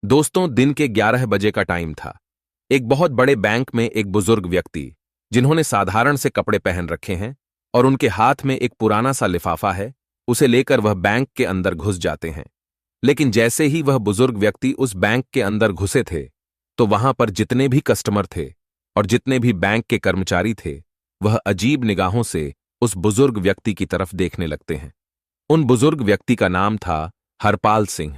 दोस्तों, दिन के 11 बजे का टाइम था। एक बहुत बड़े बैंक में एक बुजुर्ग व्यक्ति, जिन्होंने साधारण से कपड़े पहन रखे हैं और उनके हाथ में एक पुराना सा लिफाफा है, उसे लेकर वह बैंक के अंदर घुस जाते हैं। लेकिन जैसे ही वह बुजुर्ग व्यक्ति उस बैंक के अंदर घुसे थे, तो वहां पर जितने भी कस्टमर थे और जितने भी बैंक के कर्मचारी थे, वह अजीब निगाहों से उस बुजुर्ग व्यक्ति की तरफ देखने लगते हैं। उन बुजुर्ग व्यक्ति का नाम था हरपाल सिंह।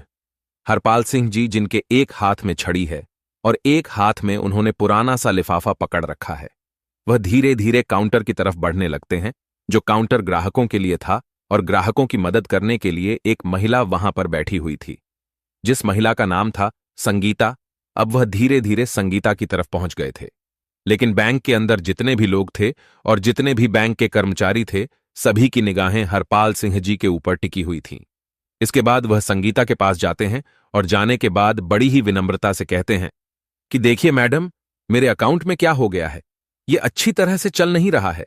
हरपाल सिंह जी, जिनके एक हाथ में छड़ी है और एक हाथ में उन्होंने पुराना सा लिफाफा पकड़ रखा है। वह धीरे धीरे काउंटर की तरफ बढ़ने लगते हैं, जो काउंटर ग्राहकों के लिए था, और ग्राहकों की मदद करने के लिए एक महिला वहां पर बैठी हुई थी, जिस महिला का नाम था संगीता। अब वह धीरे धीरे संगीता की तरफ पहुंच गए थे। लेकिन बैंक के अंदर जितने भी लोग थे और जितने भी बैंक के कर्मचारी थे, सभी की निगाहें हरपाल सिंह जी के ऊपर टिकी हुई थीं। इसके बाद वह संगीता के पास जाते हैं और जाने के बाद बड़ी ही विनम्रता से कहते हैं कि देखिए मैडम, मेरे अकाउंट में क्या हो गया है, ये अच्छी तरह से चल नहीं रहा है।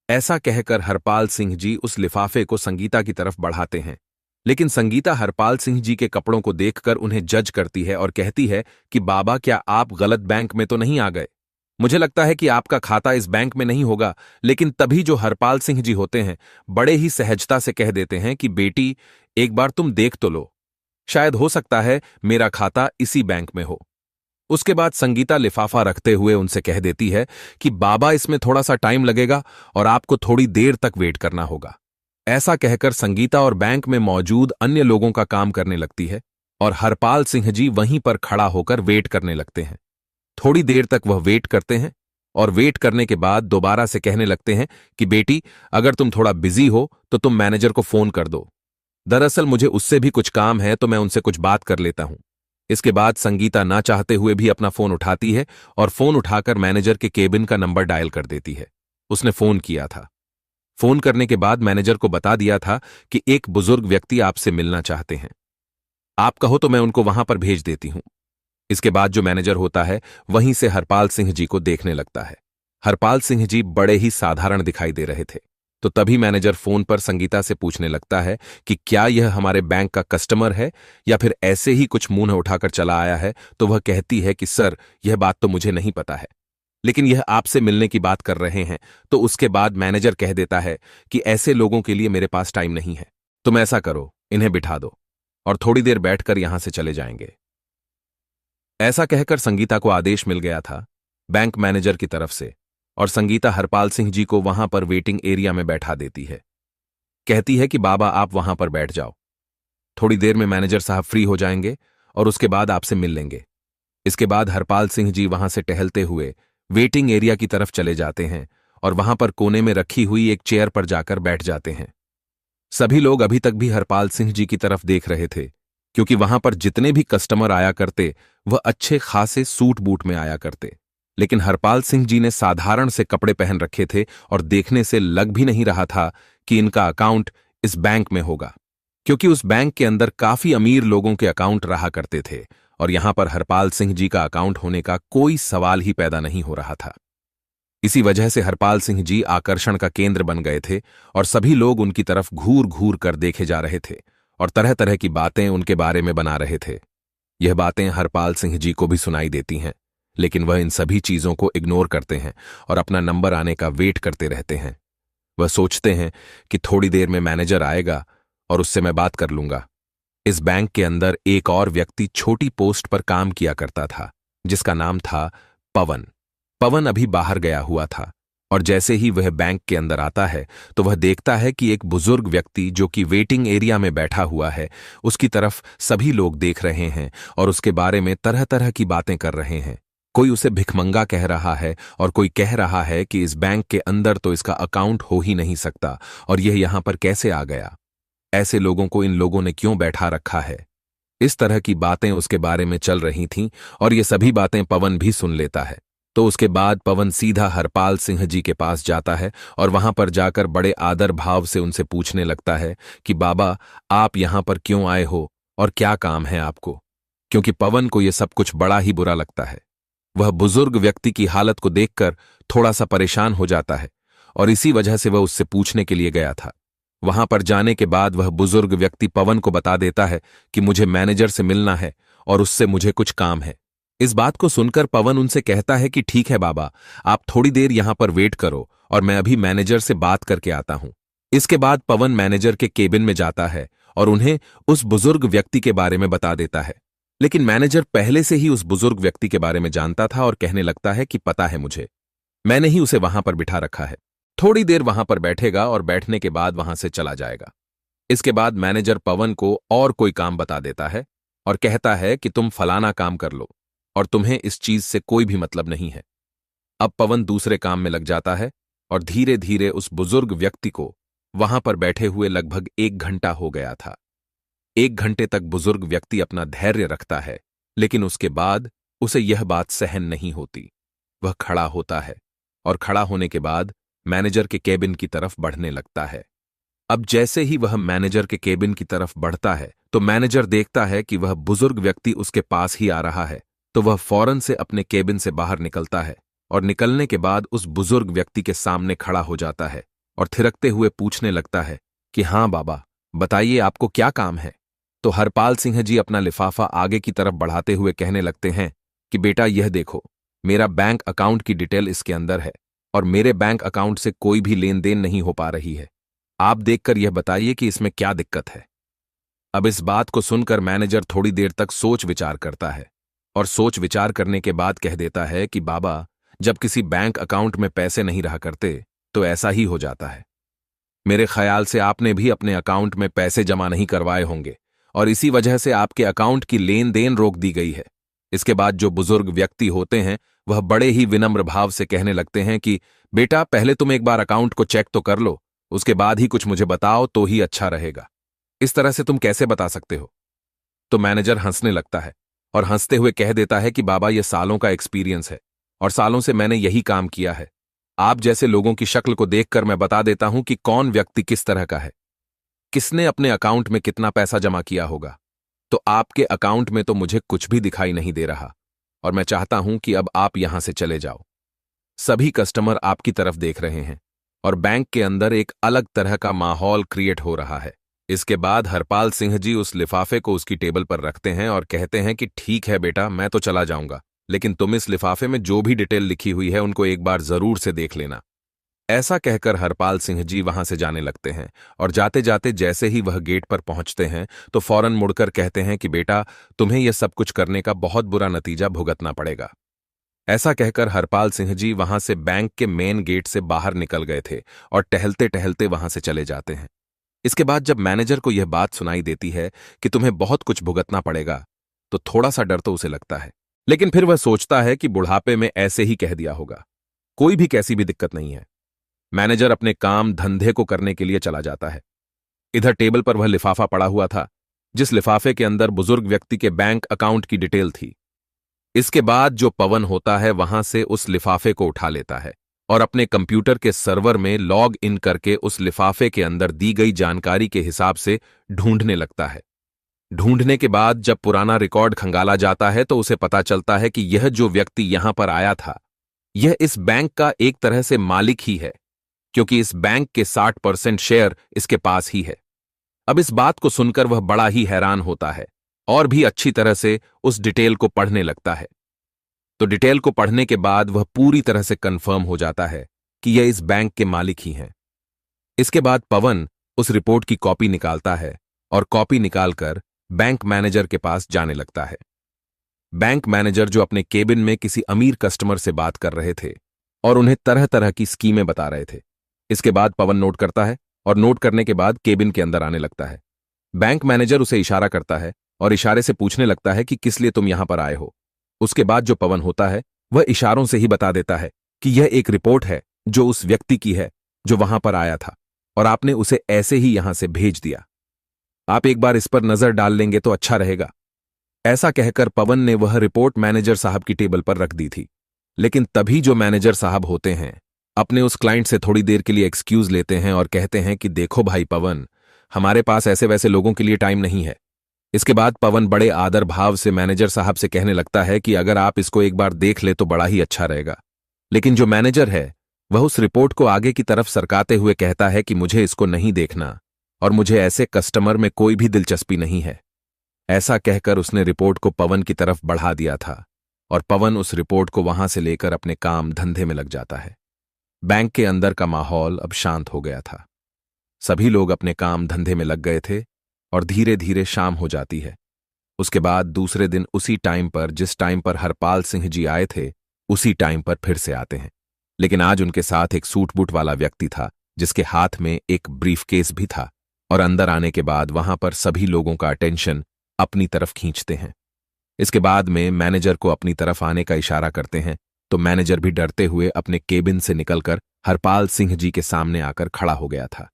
ऐसा कहकर हरपाल सिंह जी उस लिफाफे को संगीता की तरफ बढ़ाते हैं। लेकिन संगीता हरपाल सिंह जी के कपड़ों को देखकर उन्हें जज करती है और कहती है कि बाबा, क्या आप गलत बैंक में तो नहीं आ गए? मुझे लगता है कि आपका खाता इस बैंक में नहीं होगा। लेकिन तभी जो हरपाल सिंह जी होते हैं, बड़े ही सहजता से कह देते हैं कि बेटी, एक बार तुम देख तो लो, शायद हो सकता है मेरा खाता इसी बैंक में हो। उसके बाद संगीता लिफाफा रखते हुए उनसे कह देती है कि बाबा, इसमें थोड़ा सा टाइम लगेगा और आपको थोड़ी देर तक वेट करना होगा। ऐसा कहकर संगीता और बैंक में मौजूद अन्य लोगों का काम करने लगती है और हरपाल सिंह जी वहीं पर खड़ा होकर वेट करने लगते हैं। थोड़ी देर तक वह वेट करते हैं और वेट करने के बाद दोबारा से कहने लगते हैं कि बेटी, अगर तुम थोड़ा बिजी हो तो तुम मैनेजर को फोन कर दो। दरअसल मुझे उससे भी कुछ काम है, तो मैं उनसे कुछ बात कर लेता हूं। इसके बाद संगीता ना चाहते हुए भी अपना फोन उठाती है और फोन उठाकर मैनेजर के केबिन का नंबर डायल कर देती है। उसने फोन किया था। फोन करने के बाद मैनेजर को बता दिया था कि एक बुजुर्ग व्यक्ति आपसे मिलना चाहते हैं। आप कहो तो मैं उनको वहां पर भेज देती हूं। इसके बाद जो मैनेजर होता है, वहीं से हरपाल सिंह जी को देखने लगता है। हरपाल सिंह जी बड़े ही साधारण दिखाई दे रहे थे। तो तभी मैनेजर फोन पर संगीता से पूछने लगता है कि क्या यह हमारे बैंक का कस्टमर है या फिर ऐसे ही कुछ मुंह उठाकर चला आया है। तो वह कहती है कि सर, यह बात तो मुझे नहीं पता है, लेकिन यह आपसे मिलने की बात कर रहे हैं। तो उसके बाद मैनेजर कह देता है कि ऐसे लोगों के लिए मेरे पास टाइम नहीं है, तुम ऐसा करो, इन्हें बिठा दो और थोड़ी देर बैठकर यहां से चले जाएंगे। ऐसा कहकर संगीता को आदेश मिल गया था बैंक मैनेजर की तरफ से, और संगीता हरपाल सिंह जी को वहां पर वेटिंग एरिया में बैठा देती है। कहती है कि बाबा, आप वहां पर बैठ जाओ, थोड़ी देर में मैनेजर साहब फ्री हो जाएंगे और उसके बाद आपसे मिल लेंगे। इसके बाद हरपाल सिंह जी वहां से टहलते हुए वेटिंग एरिया की तरफ चले जाते हैं और वहां पर कोने में रखी हुई एक चेयर पर जाकर बैठ जाते हैं। सभी लोग अभी तक भी हरपाल सिंह जी की तरफ देख रहे थे, क्योंकि वहां पर जितने भी कस्टमर आया करते, वह अच्छे खासे सूट बूट में आया करते। लेकिन हरपाल सिंह जी ने साधारण से कपड़े पहन रखे थे और देखने से लग भी नहीं रहा था कि इनका अकाउंट इस बैंक में होगा, क्योंकि उस बैंक के अंदर काफी अमीर लोगों के अकाउंट रहा करते थे और यहां पर हरपाल सिंह जी का अकाउंट होने का कोई सवाल ही पैदा नहीं हो रहा था। इसी वजह से हरपाल सिंह जी आकर्षण का केंद्र बन गए थे और सभी लोग उनकी तरफ घूर घूर कर देखे जा रहे थे और तरह तरह की बातें उनके बारे में बना रहे थे। यह बातें हरपाल सिंह जी को भी सुनाई देती हैं, लेकिन वह इन सभी चीजों को इग्नोर करते हैं और अपना नंबर आने का वेट करते रहते हैं। वह सोचते हैं कि थोड़ी देर में मैनेजर आएगा और उससे मैं बात कर लूंगा। इस बैंक के अंदर एक और व्यक्ति छोटी पोस्ट पर काम किया करता था, जिसका नाम था पवन। पवन अभी बाहर गया हुआ था और जैसे ही वह बैंक के अंदर आता है, तो वह देखता है कि एक बुजुर्ग व्यक्ति जो कि वेटिंग एरिया में बैठा हुआ है, उसकी तरफ सभी लोग देख रहे हैं और उसके बारे में तरह तरह की बातें कर रहे हैं। कोई उसे भिखमंगा कह रहा है और कोई कह रहा है कि इस बैंक के अंदर तो इसका अकाउंट हो ही नहीं सकता और यह यहां पर कैसे आ गया, ऐसे लोगों को इन लोगों ने क्यों बैठा रखा है। इस तरह की बातें उसके बारे में चल रही थीं और ये सभी बातें पवन भी सुन लेता है। तो उसके बाद पवन सीधा हरपाल सिंह जी के पास जाता है और वहां पर जाकर बड़े आदर भाव से उनसे पूछने लगता है कि बाबा, आप यहां पर क्यों आए हो और क्या काम है आपको? क्योंकि पवन को यह सब कुछ बड़ा ही बुरा लगता है। वह बुजुर्ग व्यक्ति की हालत को देखकर थोड़ा सा परेशान हो जाता है और इसी वजह से वह उससे पूछने के लिए गया था। वहां पर जाने के बाद वह बुजुर्ग व्यक्ति पवन को बता देता है कि मुझे मैनेजर से मिलना है और उससे मुझे कुछ काम है। इस बात को सुनकर पवन उनसे कहता है कि ठीक है बाबा, आप थोड़ी देर यहां पर वेट करो और मैं अभी मैनेजर से बात करके आता हूं। इसके बाद पवन मैनेजर के केबिन में जाता है और उन्हें उस बुजुर्ग व्यक्ति के बारे में बता देता है। लेकिन मैनेजर पहले से ही उस बुजुर्ग व्यक्ति के बारे में जानता था और कहने लगता है कि पता है मुझे, मैंने ही उसे वहां पर बिठा रखा है। थोड़ी देर वहां पर बैठेगा और बैठने के बाद वहां से चला जाएगा। इसके बाद मैनेजर पवन को और कोई काम बता देता है और कहता है कि तुम फलाना काम कर लो और तुम्हें इस चीज से कोई भी मतलब नहीं है। अब पवन दूसरे काम में लग जाता है और धीरे धीरे उस बुजुर्ग व्यक्ति को वहां पर बैठे हुए लगभग 1 घंटा हो गया था। 1 घंटे तक बुजुर्ग व्यक्ति अपना धैर्य रखता है, लेकिन उसके बाद उसे यह बात सहन नहीं होती। वह खड़ा होता है और खड़ा होने के बाद मैनेजर के केबिन की तरफ बढ़ने लगता है। अब जैसे ही वह मैनेजर के केबिन की तरफ बढ़ता है तो मैनेजर देखता है कि वह बुजुर्ग व्यक्ति उसके पास ही आ रहा है, तो वह फौरन से अपने केबिन से बाहर निकलता है और निकलने के बाद उस बुजुर्ग व्यक्ति के सामने खड़ा हो जाता है और थिरकते हुए पूछने लगता है कि हाँ बाबा, बताइए आपको क्या काम है। तो हरपाल सिंह जी अपना लिफाफा आगे की तरफ बढ़ाते हुए कहने लगते हैं कि बेटा यह देखो, मेरा बैंक अकाउंट की डिटेल इसके अंदर है और मेरे बैंक अकाउंट से कोई भी लेन देन नहीं हो पा रही है। आप देखकर यह बताइए कि इसमें क्या दिक्कत है। अब इस बात को सुनकर मैनेजर थोड़ी देर तक सोच विचार करता है और सोच विचार करने के बाद कह देता है कि बाबा, जब किसी बैंक अकाउंट में पैसे नहीं रहा करते तो ऐसा ही हो जाता है। मेरे ख्याल से आपने भी अपने अकाउंट में पैसे जमा नहीं करवाए होंगे और इसी वजह से आपके अकाउंट की लेन देन रोक दी गई है। इसके बाद जो बुजुर्ग व्यक्ति होते हैं वह बड़े ही विनम्र भाव से कहने लगते हैं कि बेटा, पहले तुम एक बार अकाउंट को चेक तो कर लो, उसके बाद ही कुछ मुझे बताओ तो ही अच्छा रहेगा। इस तरह से तुम कैसे बता सकते हो। तो मैनेजर हंसने लगता है और हंसते हुए कह देता है कि बाबा, यह सालों का एक्सपीरियंस है और सालों से मैंने यही काम किया है। आप जैसे लोगों की शक्ल को देखकर मैं बता देता हूं कि कौन व्यक्ति किस तरह का है, किसने अपने अकाउंट में कितना पैसा जमा किया होगा। तो आपके अकाउंट में तो मुझे कुछ भी दिखाई नहीं दे रहा और मैं चाहता हूं कि अब आप यहां से चले जाओ। सभी कस्टमर आपकी तरफ देख रहे हैं और बैंक के अंदर एक अलग तरह का माहौल क्रिएट हो रहा है। इसके बाद हरपाल सिंह जी उस लिफाफे को उसकी टेबल पर रखते हैं और कहते हैं कि ठीक है बेटा, मैं तो चला जाऊंगा, लेकिन तुम इस लिफाफे में जो भी डिटेल लिखी हुई है उनको एक बार जरूर से देख लेना। ऐसा कहकर हरपाल सिंह जी वहां से जाने लगते हैं और जाते जाते जैसे ही वह गेट पर पहुंचते हैं तो फौरन मुड़कर कहते हैं कि बेटा, तुम्हें यह सब कुछ करने का बहुत बुरा नतीजा भुगतना पड़ेगा। ऐसा कहकर हरपाल सिंह जी वहां से बैंक के मेन गेट से बाहर निकल गए थे और टहलते टहलते वहां से चले जाते हैं। इसके बाद जब मैनेजर को यह बात सुनाई देती है कि तुम्हें बहुत कुछ भुगतना पड़ेगा तो थोड़ा सा डर तो उसे लगता है, लेकिन फिर वह सोचता है कि बुढ़ापे में ऐसे ही कह दिया होगा, कोई भी कैसी भी दिक्कत नहीं है। मैनेजर अपने काम धंधे को करने के लिए चला जाता है। इधर टेबल पर वह लिफाफा पड़ा हुआ था जिस लिफाफे के अंदर बुजुर्ग व्यक्ति के बैंक अकाउंट की डिटेल थी। इसके बाद जो पवन होता है वहां से उस लिफाफे को उठा लेता है और अपने कंप्यूटर के सर्वर में लॉग इन करके उस लिफाफे के अंदर दी गई जानकारी के हिसाब से ढूंढने लगता है। ढूंढने के बाद जब पुराना रिकॉर्ड खंगाला जाता है तो उसे पता चलता है कि यह जो व्यक्ति यहां पर आया था यह इस बैंक का एक तरह से मालिक ही है, क्योंकि इस बैंक के 60% शेयर इसके पास ही है। अब इस बात को सुनकर वह बड़ा ही हैरान होता है और भी अच्छी तरह से उस डिटेल को पढ़ने लगता है। तो डिटेल को पढ़ने के बाद वह पूरी तरह से कंफर्म हो जाता है कि यह इस बैंक के मालिक ही हैं। इसके बाद पवन उस रिपोर्ट की कॉपी निकालता है और कॉपी निकालकर बैंक मैनेजर के पास जाने लगता है। बैंक मैनेजर जो अपने केबिन में किसी अमीर कस्टमर से बात कर रहे थे और उन्हें तरह तरह की स्कीमें बता रहे थे। इसके बाद पवन नोट करता है और नोट करने के बाद केबिन के अंदर आने लगता है। बैंक मैनेजर उसे इशारा करता है और इशारे से पूछने लगता है कि किस लिए तुम यहां पर आए हो। उसके बाद जो पवन होता है वह इशारों से ही बता देता है कि यह एक रिपोर्ट है जो उस व्यक्ति की है जो वहां पर आया था और आपने उसे ऐसे ही यहां से भेज दिया। आप एक बार इस पर नजर डाल लेंगे तो अच्छा रहेगा। ऐसा कहकर पवन ने वह रिपोर्ट मैनेजर साहब की टेबल पर रख दी थी, लेकिन तभी जो मैनेजर साहब होते हैं अपने उस क्लाइंट से थोड़ी देर के लिए एक्सक्यूज लेते हैं और कहते हैं कि देखो भाई पवन, हमारे पास ऐसे वैसे लोगों के लिए टाइम नहीं है। इसके बाद पवन बड़े आदर भाव से मैनेजर साहब से कहने लगता है कि अगर आप इसको एक बार देख ले तो बड़ा ही अच्छा रहेगा। लेकिन जो मैनेजर है वह उस रिपोर्ट को आगे की तरफ सरकाते हुए कहता है कि मुझे इसको नहीं देखना और मुझे ऐसे कस्टमर में कोई भी दिलचस्पी नहीं है। ऐसा कहकर उसने रिपोर्ट को पवन की तरफ बढ़ा दिया था और पवन उस रिपोर्ट को वहां से लेकर अपने काम धंधे में लग जाता है। बैंक के अंदर का माहौल अब शांत हो गया था। सभी लोग अपने काम धंधे में लग गए थे और धीरे धीरे शाम हो जाती है। उसके बाद दूसरे दिन उसी टाइम पर, जिस टाइम पर हरपाल सिंह जी आए थे, उसी टाइम पर फिर से आते हैं। लेकिन आज उनके साथ एक सूट बूट वाला व्यक्ति था जिसके हाथ में एक ब्रीफकेस भी था, और अंदर आने के बाद वहां पर सभी लोगों का अटेंशन अपनी तरफ खींचते हैं। इसके बाद में मैनेजर को अपनी तरफ आने का इशारा करते हैं, तो मैनेजर भी डरते हुए अपने केबिन से निकलकर हरपाल सिंह जी के सामने आकर खड़ा हो गया था।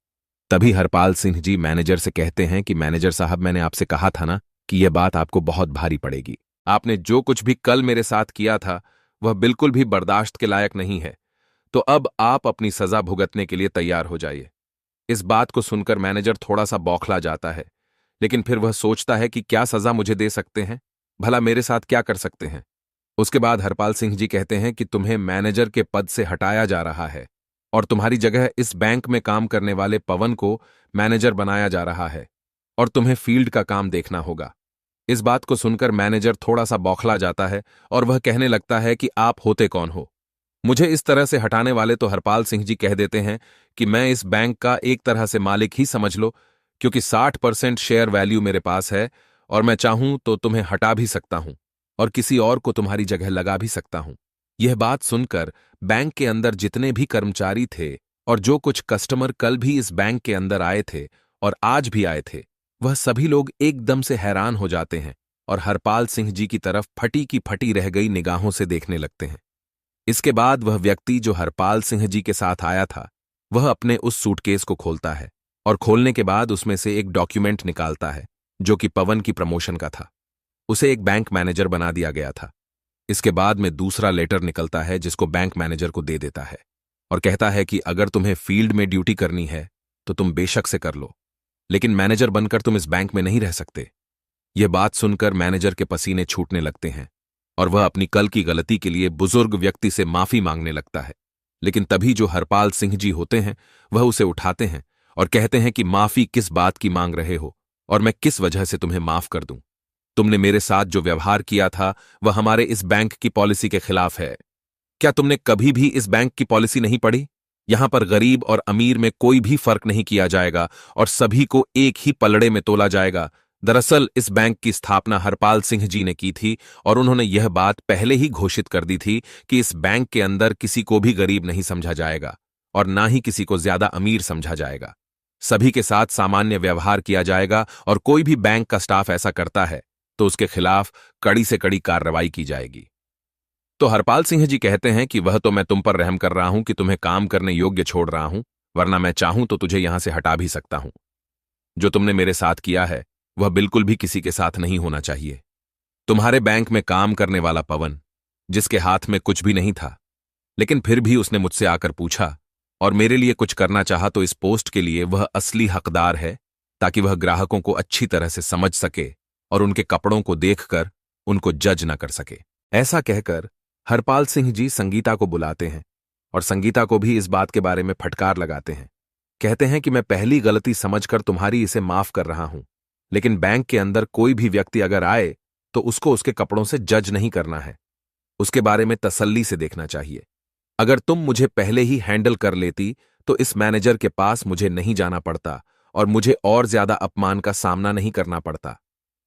तभी हरपाल सिंह जी मैनेजर से कहते हैं कि मैनेजर साहब, मैंने आपसे कहा था ना कि यह बात आपको बहुत भारी पड़ेगी। आपने जो कुछ भी कल मेरे साथ किया था वह बिल्कुल भी बर्दाश्त के लायक नहीं है, तो अब आप अपनी सजा भुगतने के लिए तैयार हो जाइए। इस बात को सुनकर मैनेजर थोड़ा सा बौखला जाता है, लेकिन फिर वह सोचता है कि क्या सजा मुझे दे सकते हैं, भला मेरे साथ क्या कर सकते हैं। उसके बाद हरपाल सिंह जी कहते हैं कि तुम्हें मैनेजर के पद से हटाया जा रहा है और तुम्हारी जगह इस बैंक में काम करने वाले पवन को मैनेजर बनाया जा रहा है और तुम्हें फील्ड का काम देखना होगा। इस बात को सुनकर मैनेजर थोड़ा सा बौखला जाता है और वह कहने लगता है कि आप होते कौन हो? मुझे इस तरह से हटाने वाले तो हरपाल सिंह जी कह देते हैं कि मैं इस बैंक का एक तरह से मालिक ही समझ लो, क्योंकि 60% शेयर वैल्यू मेरे पास है और मैं चाहूं तो तुम्हें हटा भी सकता हूं और किसी और को तुम्हारी जगह लगा भी सकता हूं। यह बात सुनकर बैंक के अंदर जितने भी कर्मचारी थे और जो कुछ कस्टमर कल भी इस बैंक के अंदर आए थे और आज भी आए थे, वह सभी लोग एकदम से हैरान हो जाते हैं और हरपाल सिंह जी की तरफ फटी की फटी रह गई निगाहों से देखने लगते हैं। इसके बाद वह व्यक्ति जो हरपाल सिंह जी के साथ आया था, वह अपने उस सूटकेस को खोलता है और खोलने के बाद उसमें से एक डॉक्यूमेंट निकालता है जो कि पवन की प्रमोशन का था। उसे एक बैंक मैनेजर बना दिया गया था। इसके बाद में दूसरा लेटर निकलता है जिसको बैंक मैनेजर को दे देता है और कहता है कि अगर तुम्हें फील्ड में ड्यूटी करनी है तो तुम बेशक से कर लो, लेकिन मैनेजर बनकर तुम इस बैंक में नहीं रह सकते। यह बात सुनकर मैनेजर के पसीने छूटने लगते हैं और वह अपनी कल की गलती के लिए बुजुर्ग व्यक्ति से माफी मांगने लगता है। लेकिन तभी जो हरपाल सिंह जी होते हैं वह उसे उठाते हैं और कहते हैं कि माफी किस बात की मांग रहे हो और मैं किस वजह से तुम्हें माफ कर दूं? तुमने मेरे साथ जो व्यवहार किया था वह हमारे इस बैंक की पॉलिसी के खिलाफ है। क्या तुमने कभी भी इस बैंक की पॉलिसी नहीं पढ़ी? यहां पर गरीब और अमीर में कोई भी फर्क नहीं किया जाएगा और सभी को एक ही पलड़े में तोला जाएगा। दरअसल इस बैंक की स्थापना हरपाल सिंह जी ने की थी और उन्होंने यह बात पहले ही घोषित कर दी थी कि इस बैंक के अंदर किसी को भी गरीब नहीं समझा जाएगा और ना ही किसी को ज्यादा अमीर समझा जाएगा। सभी के साथ सामान्य व्यवहार किया जाएगा और कोई भी बैंक का स्टाफ ऐसा करता है तो उसके खिलाफ कड़ी से कड़ी कार्रवाई की जाएगी। तो हरपाल सिंह जी कहते हैं कि वह तो मैं तुम पर रहम कर रहा हूं कि तुम्हें काम करने योग्य छोड़ रहा हूं, वरना मैं चाहूं तो तुझे यहां से हटा भी सकता हूं। जो तुमने मेरे साथ किया है वह बिल्कुल भी किसी के साथ नहीं होना चाहिए। तुम्हारे बैंक में काम करने वाला पवन, जिसके हाथ में कुछ भी नहीं था, लेकिन फिर भी उसने मुझसे आकर पूछा और मेरे लिए कुछ करना चाहा, तो इस पोस्ट के लिए वह असली हकदार है, ताकि वह ग्राहकों को अच्छी तरह से समझ सके और उनके कपड़ों को देखकर उनको जज न कर सके। ऐसा कहकर हरपाल सिंह जी संगीता को बुलाते हैं और संगीता को भी इस बात के बारे में फटकार लगाते हैं। कहते हैं कि मैं पहली गलती समझकर तुम्हारी इसे माफ कर रहा हूं, लेकिन बैंक के अंदर कोई भी व्यक्ति अगर आए तो उसको उसके कपड़ों से जज नहीं करना है, उसके बारे में तसल्ली से देखना चाहिए। अगर तुम मुझे पहले ही हैंडल कर लेती तो इस मैनेजर के पास मुझे नहीं जाना पड़ता और मुझे और ज्यादा अपमान का सामना नहीं करना पड़ता।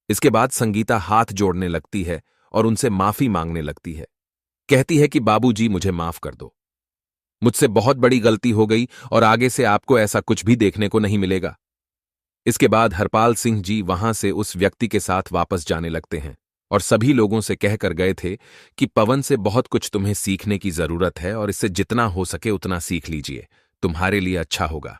इसके बाद संगीता हाथ जोड़ने लगती है और उनसे माफी मांगने लगती है। कहती है कि बाबूजी, मुझे माफ कर दो, मुझसे बहुत बड़ी गलती हो गई और आगे से आपको ऐसा कुछ भी देखने को नहीं मिलेगा। इसके बाद हरपाल सिंह जी वहां से उस व्यक्ति के साथ वापस जाने लगते हैं और सभी लोगों से कहकर गए थे कि पवन से बहुत कुछ तुम्हें सीखने की जरूरत है और इससे जितना हो सके उतना सीख लीजिए, तुम्हारे लिए अच्छा होगा।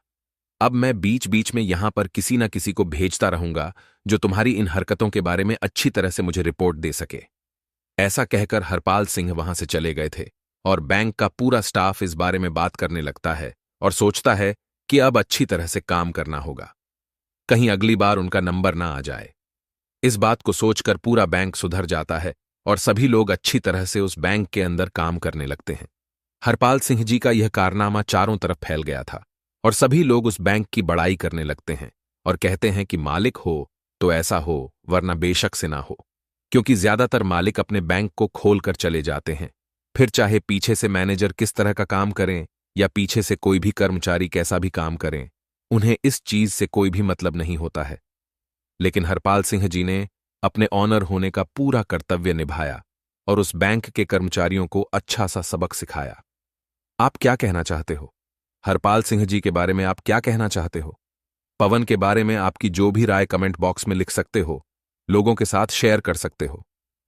अब मैं बीच बीच में यहां पर किसी न किसी को भेजता रहूंगा जो तुम्हारी इन हरकतों के बारे में अच्छी तरह से मुझे रिपोर्ट दे सके। ऐसा कहकर हरपाल सिंह वहां से चले गए थे और बैंक का पूरा स्टाफ इस बारे में बात करने लगता है और सोचता है कि अब अच्छी तरह से काम करना होगा, कहीं अगली बार उनका नंबर ना आ जाए। इस बात को सोचकर पूरा बैंक सुधर जाता है और सभी लोग अच्छी तरह से उस बैंक के अंदर काम करने लगते हैं। हरपाल सिंह जी का यह कारनामा चारों तरफ फैल गया था और सभी लोग उस बैंक की बड़ाई करने लगते हैं और कहते हैं कि मालिक हो तो ऐसा हो, वरना बेशक से ना हो, क्योंकि ज्यादातर मालिक अपने बैंक को खोल कर चले जाते हैं। फिर चाहे पीछे से मैनेजर किस तरह का काम करें या पीछे से कोई भी कर्मचारी कैसा भी काम करें, उन्हें इस चीज से कोई भी मतलब नहीं होता है। लेकिन हरपाल सिंह जी ने अपने ऑनर होने का पूरा कर्तव्य निभाया और उस बैंक के कर्मचारियों को अच्छा सा सबक सिखाया। आप क्या कहना चाहते हो? हरपाल सिंह जी के बारे में आप क्या कहना चाहते हो? पवन के बारे में आपकी जो भी राय कमेंट बॉक्स में लिख सकते हो, लोगों के साथ शेयर कर सकते हो।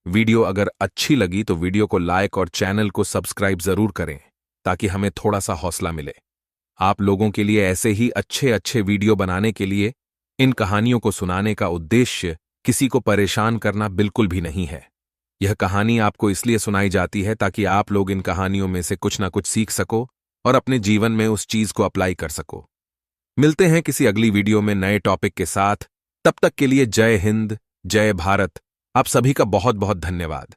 वीडियो अगर अच्छी लगी तो वीडियो को लाइक और चैनल को सब्सक्राइब जरूर करें ताकि हमें थोड़ा सा हौसला मिले। आप लोगों के लिए ऐसे ही अच्छे अच्छे वीडियो बनाने के लिए इन कहानियों को सुनाने का उद्देश्य किसी को परेशान करना बिल्कुल भी नहीं है। यह कहानी आपको इसलिए सुनाई जाती है ताकि आप लोग इन कहानियों में से कुछ ना कुछ सीख सको और अपने जीवन में उस चीज को अप्लाई कर सको। मिलते हैं किसी अगली वीडियो में नए टॉपिक के साथ। तब तक के लिए जय हिंद, जय भारत। आप सभी का बहुत बहुत धन्यवाद।